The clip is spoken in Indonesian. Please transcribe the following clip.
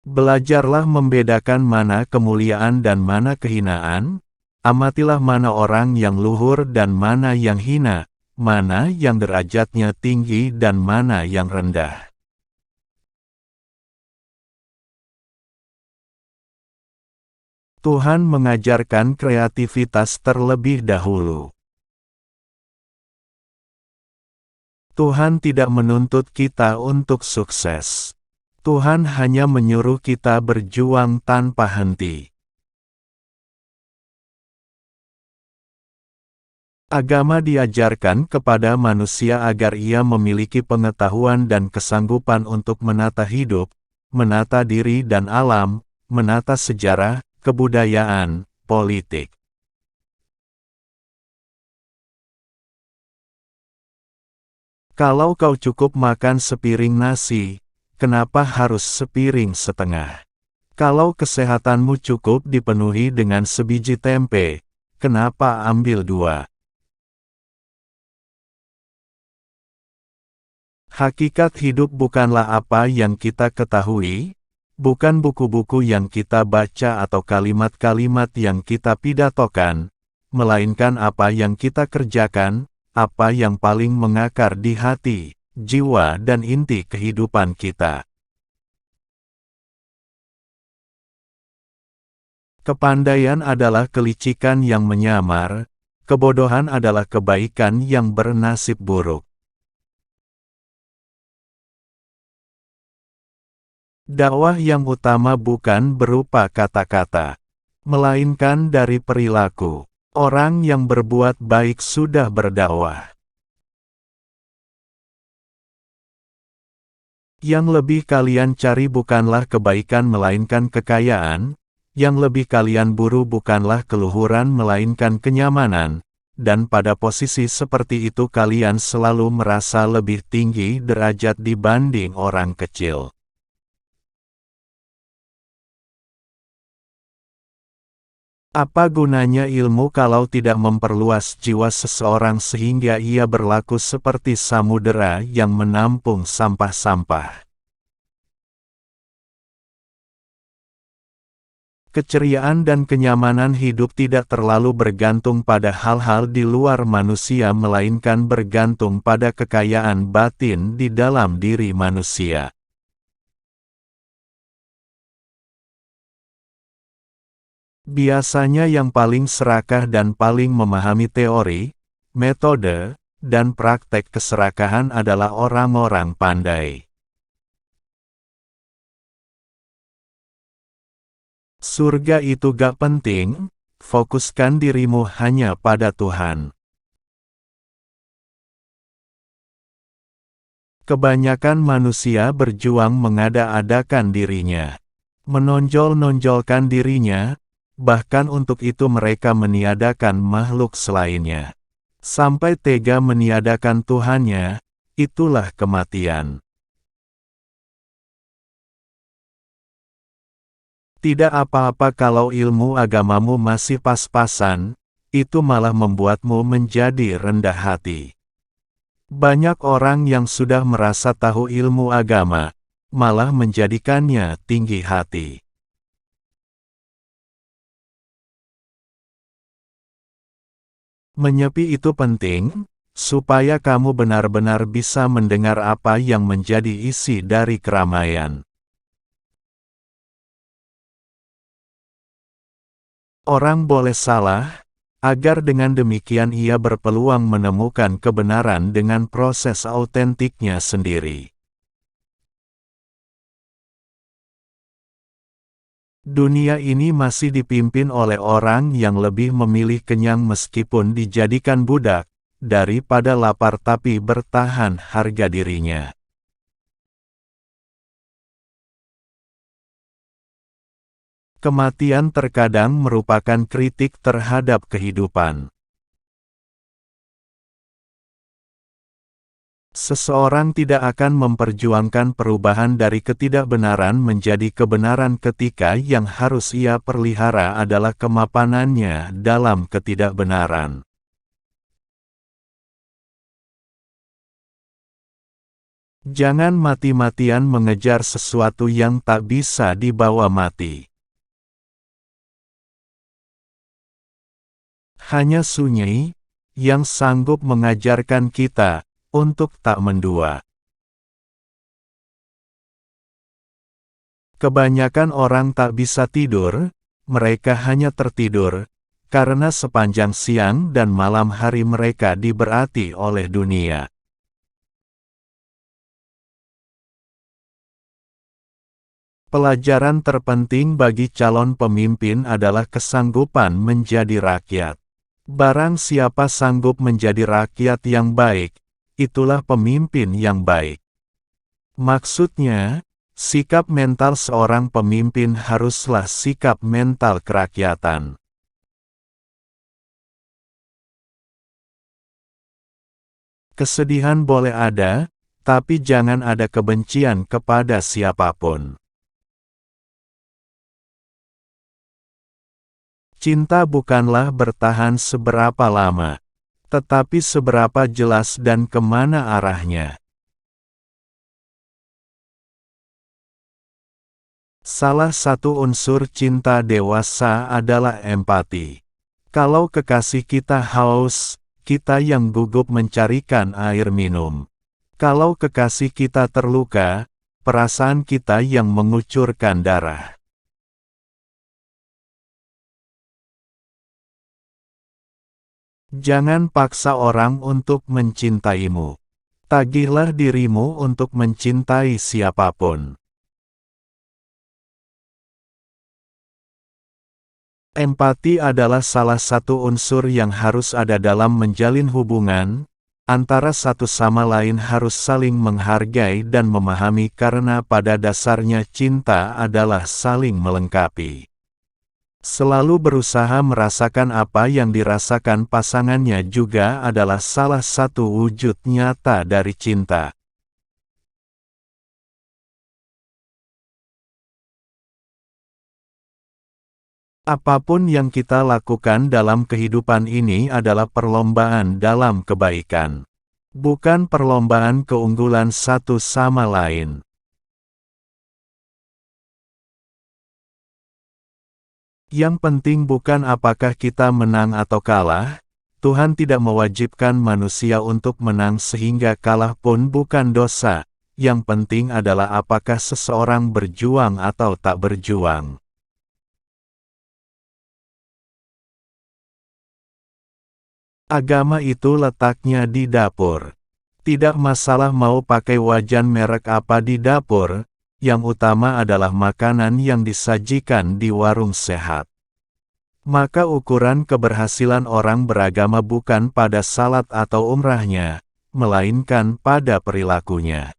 Belajarlah membedakan mana kemuliaan dan mana kehinaan, amatilah mana orang yang luhur dan mana yang hina, mana yang derajatnya tinggi dan mana yang rendah. Tuhan mengajarkan kreativitas terlebih dahulu. Tuhan tidak menuntut kita untuk sukses. Tuhan hanya menyuruh kita berjuang tanpa henti. Agama diajarkan kepada manusia agar ia memiliki pengetahuan dan kesanggupan untuk menata hidup, menata diri dan alam, menata sejarah, kebudayaan, politik. Kalau kau cukup makan sepiring nasi, kenapa harus sepiring setengah? Kalau kesehatanmu cukup dipenuhi dengan sebiji tempe, kenapa ambil 2? Hakikat hidup bukanlah apa yang kita ketahui, bukan buku-buku yang kita baca atau kalimat-kalimat yang kita pidatokan, melainkan apa yang kita kerjakan, apa yang paling mengakar di hati, jiwa dan inti kehidupan kita. Kepandaian adalah kelicikan yang menyamar, kebodohan adalah kebaikan yang bernasib buruk. Dakwah yang utama bukan berupa kata-kata, melainkan dari perilaku. Orang yang berbuat baik sudah berdakwah. Yang lebih kalian cari bukanlah kebaikan melainkan kekayaan, yang lebih kalian buru bukanlah keluhuran melainkan kenyamanan, dan pada posisi seperti itu kalian selalu merasa lebih tinggi derajat dibanding orang kecil. Apa gunanya ilmu kalau tidak memperluas jiwa seseorang sehingga ia berlaku seperti samudera yang menampung sampah-sampah? Keceriaan dan kenyamanan hidup tidak terlalu bergantung pada hal-hal di luar manusia melainkan bergantung pada kekayaan batin di dalam diri manusia. Biasanya yang paling serakah dan paling memahami teori, metode, dan praktek keserakahan adalah orang-orang pandai. Surga itu gak penting, fokuskan dirimu hanya pada Tuhan. Kebanyakan manusia berjuang mengada-adakan dirinya, menonjol-nonjolkan dirinya, bahkan untuk itu mereka meniadakan makhluk selainnya. Sampai tega meniadakan Tuhannya, itulah kematian. Tidak apa-apa kalau ilmu agamamu masih pas-pasan, itu malah membuatmu menjadi rendah hati. Banyak orang yang sudah merasa tahu ilmu agama, malah menjadikannya tinggi hati. Menyepi itu penting, supaya kamu benar-benar bisa mendengar apa yang menjadi isi dari keramaian. Orang boleh salah, agar dengan demikian ia berpeluang menemukan kebenaran dengan proses autentiknya sendiri. Dunia ini masih dipimpin oleh orang yang lebih memilih kenyang meskipun dijadikan budak, daripada lapar tapi bertahan harga dirinya. Kematian terkadang merupakan kritik terhadap kehidupan. Seseorang tidak akan memperjuangkan perubahan dari ketidakbenaran menjadi kebenaran ketika yang harus ia pelihara adalah kemapanannya dalam ketidakbenaran. Jangan mati-matian mengejar sesuatu yang tak bisa dibawa mati. Hanya sunyi yang sanggup mengajarkan kita untuk tak mendua. Kebanyakan orang tak bisa tidur, mereka hanya tertidur, karena sepanjang siang dan malam hari mereka diberati oleh dunia. Pelajaran terpenting bagi calon pemimpin adalah kesanggupan menjadi rakyat. Barang siapa sanggup menjadi rakyat yang baik, itulah pemimpin yang baik. Maksudnya, sikap mental seorang pemimpin haruslah sikap mental kerakyatan. Kesedihan boleh ada, tapi jangan ada kebencian kepada siapapun. Cinta bukanlah bertahan seberapa lama, tetapi seberapa jelas dan kemana arahnya. Salah satu unsur cinta dewasa adalah empati. Kalau kekasih kita haus, kita yang gugup mencarikan air minum. Kalau kekasih kita terluka, perasaan kita yang mengucurkan darah. Jangan paksa orang untuk mencintaimu. Tagihlah dirimu untuk mencintai siapapun. Empati adalah salah satu unsur yang harus ada dalam menjalin hubungan, antara satu sama lain harus saling menghargai dan memahami karena pada dasarnya cinta adalah saling melengkapi. Selalu berusaha merasakan apa yang dirasakan pasangannya juga adalah salah satu wujud nyata dari cinta. Apapun yang kita lakukan dalam kehidupan ini adalah perlombaan dalam kebaikan. Bukan perlombaan keunggulan satu sama lain. Yang penting bukan apakah kita menang atau kalah, Tuhan tidak mewajibkan manusia untuk menang sehingga kalah pun bukan dosa, yang penting adalah apakah seseorang berjuang atau tak berjuang. Agama itu letaknya di dapur. Tidak masalah mau pakai wajan merek apa di dapur, yang utama adalah makanan yang disajikan di warung sehat. Maka ukuran keberhasilan orang beragama bukan pada salat atau umrahnya, melainkan pada perilakunya.